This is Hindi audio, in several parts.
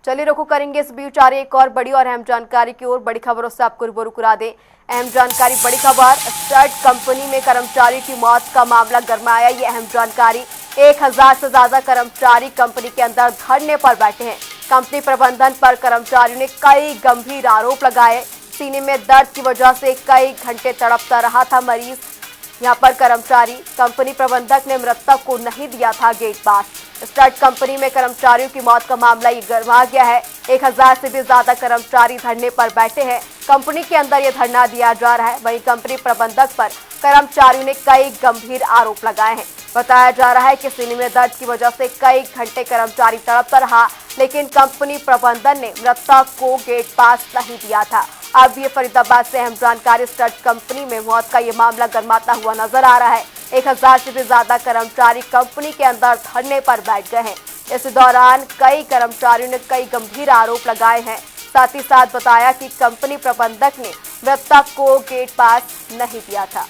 चलिए रुखो करेंगे इस बीच आ रही एक और बड़ी और अहम जानकारी की ओर। बड़ी खबरों से आपको रूबरू करा दें। अहम जानकारी, बड़ी खबर, स्टड कंपनी में कर्मचारी की मौत का मामला गरमाया। ये अहम जानकारी, 1000 से ज्यादा कर्मचारी कंपनी के अंदर धरने पर बैठे हैं। कंपनी प्रबंधन पर कर्मचारियों ने कई गंभीर आरोप लगाए। सीने में दर्द की वजह से कई घंटे तड़पता रहा था मरीज। यहाँ पर कर्मचारी, कंपनी प्रबंधक ने मृतक को नहीं दिया था गेट पास। स्टड कंपनी में कर्मचारियों की मौत का मामला ये गरमा गया है। 1000 से भी ज्यादा कर्मचारी धरने पर बैठे हैं। कंपनी के अंदर ये धरना दिया जा रहा है। वहीं कंपनी प्रबंधक पर कर्मचारियों ने कई गंभीर आरोप लगाए हैं। बताया जा रहा है कि सीने में दर्द की वजह से कई घंटे कर्मचारी तड़पता रहा, लेकिन कंपनी प्रबंधन ने मृतक को गेट पास नहीं दिया था। अब ये फरीदाबाद से अहम जानकारी, स्टड कंपनी में मौत का ये मामला गरमाता हुआ नजर आ रहा है। 1000 से भी ज्यादा कर्मचारी कंपनी के अंदर धरने पर बैठ गए हैं। इस दौरान कई कर्मचारियों ने कई गंभीर आरोप लगाए हैं। साथ ही साथ बताया कि कंपनी प्रबंधक ने मृतक को गेट पास नहीं दिया था।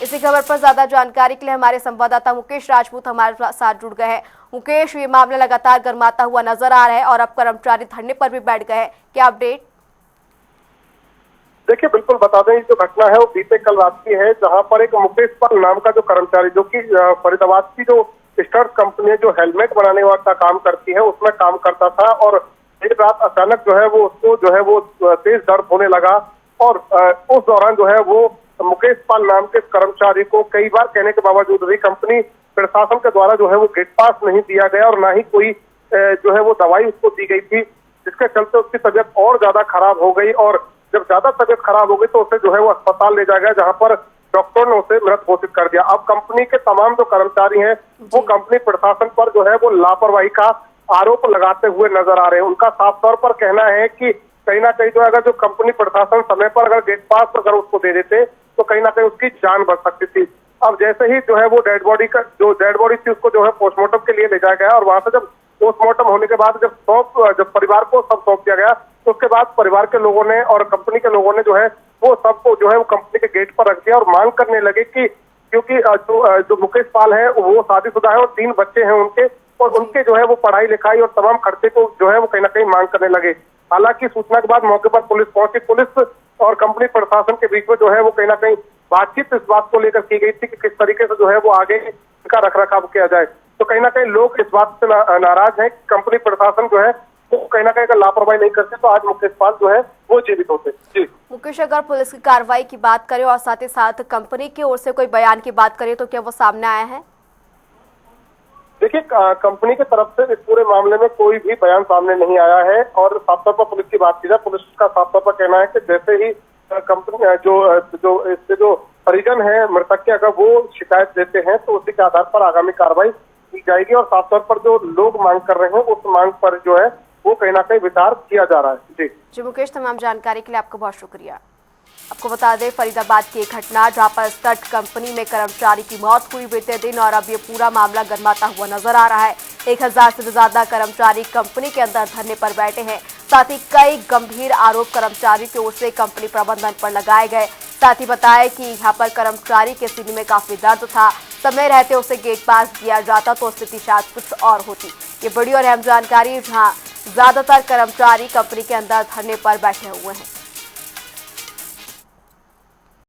इसी खबर पर ज्यादा जानकारी के लिए हमारे संवाददाता मुकेश राजपूत हमारे साथ जुड़ गए हैं। मुकेश, ये मामला लगातार गरमाता हुआ नजर आ रहा है और अब कर्मचारी धरने पर भी बैठ गए हैं, क्या अपडेट? देखिए, बिल्कुल बता दें, जो घटना है वो बीते कल रात की है, जहां पर एक मुकेश पाल नाम का जो कर्मचारी, जो कि फरीदाबाद की जो स्टड कंपनी है, जो हेलमेट बनाने का काम करती है, उसमें काम करता था। और एक रात अचानक जो है वो उसको जो है वो तेज दर्द होने लगा। और उस दौरान जो है वो मुकेश पाल नाम के कर्मचारी को कई बार कहने के बावजूद भी कंपनी प्रशासन के द्वारा जो है वो गेट पास नहीं दिया गया और ना ही कोई जो है वो दवाई उसको दी गई थी, जिसके चलते उसकी तबीयत और ज्यादा खराब हो गई। और जब ज्यादा तबीयत खराब हो गई तो उसे जो है वो अस्पताल ले जाया गया, जहां पर डॉक्टर ने उसे मृत घोषित कर दिया। अब कंपनी के तमाम जो कर्मचारी हैं वो कंपनी प्रशासन पर जो है वो लापरवाही का आरोप लगाते हुए नजर आ रहे हैं। उनका साफ तौर पर कहना है कि कहीं ना कहीं जो अगर जो कंपनी प्रशासन समय पर अगर गेट पास अगर उसको दे देते तो कहीं ना कहीं उसकी जान बच सकती थी। अब जैसे ही जो है वो डेड बॉडी थी उसको जो है पोस्टमार्टम के लिए ले जाया गया और वहां से जब पोस्टमार्टम होने के बाद जब परिवार को सब सौंप दिया गया तो उसके बाद परिवार के लोगों ने और कंपनी के लोगों ने जो है वो सबको जो है वो कंपनी के गेट पर रख दिया और मांग करने लगे कि क्योंकि जो मुकेश पाल है वो शादीशुदा है और 3 बच्चे हैं उनके, और उनके जो है वो पढ़ाई लिखाई और तमाम खर्चे को जो है वो कहीं ना कहीं मांग करने लगे। हालांकि सूचना के बाद मौके पर पुलिस पहुंची। पुलिस और कंपनी प्रशासन के बीच में जो है वो कहीं ना कहीं बातचीत इस बात को लेकर की गई थी कि किस तरीके से जो है वो आगे इनका रखरखाव किया जाए। तो कहीं ना कहीं लोग इस बात से नाराज हैं कि कंपनी प्रशासन जो है वो कहीं ना कहीं अगर लापरवाही नहीं करते तो आज मुकेश पाल जो है वो जीवित होते। जी मुकेश, अगर पुलिस की कार्रवाई की बात करें और साथ ही साथ कंपनी की ओर से कोई बयान की बात करें तो क्या वो सामने आया है? देखिए, कंपनी की तरफ से इस पूरे मामले में कोई भी बयान सामने नहीं आया है। और साफ तौर पर पुलिस की बात की जाए, पुलिस का साफ तौर पर कहना है कि जैसे ही कंपनी जो परिजन है मृतक के, अगर वो शिकायत देते हैं तो उसी के आधार पर आगामी कार्रवाई की जाएगी। और साफ तौर पर जो लोग मांग कर रहे हैं उस मांग पर जो है वो कहीं ना कहीं विचार किया जा रहा है। जी मुकेश, तमाम जानकारी के लिए आपको बहुत शुक्रिया। आपको बता दें, फरीदाबाद की एक घटना जहां पर स्टड कंपनी में कर्मचारी की मौत हुई बीते दिन और अब ये पूरा मामला गरमाता हुआ नजर आ रहा है। 1000 से ज्यादा कर्मचारी कंपनी के अंदर धरने पर बैठे हैं। साथ ही कई गंभीर आरोप कर्मचारी की ओर से कंपनी प्रबंधन पर लगाए गए। साथ ही बताया कि यहाँ पर कर्मचारी के सीने में काफी दर्द था, समय रहते उसे गेट पास दिया जाता तो स्थिति शायद कुछ और होती। ये बड़ी और अहम जानकारी, जहाँ ज्यादातर कर्मचारी कंपनी के अंदर धरने पर बैठे हुए हैं।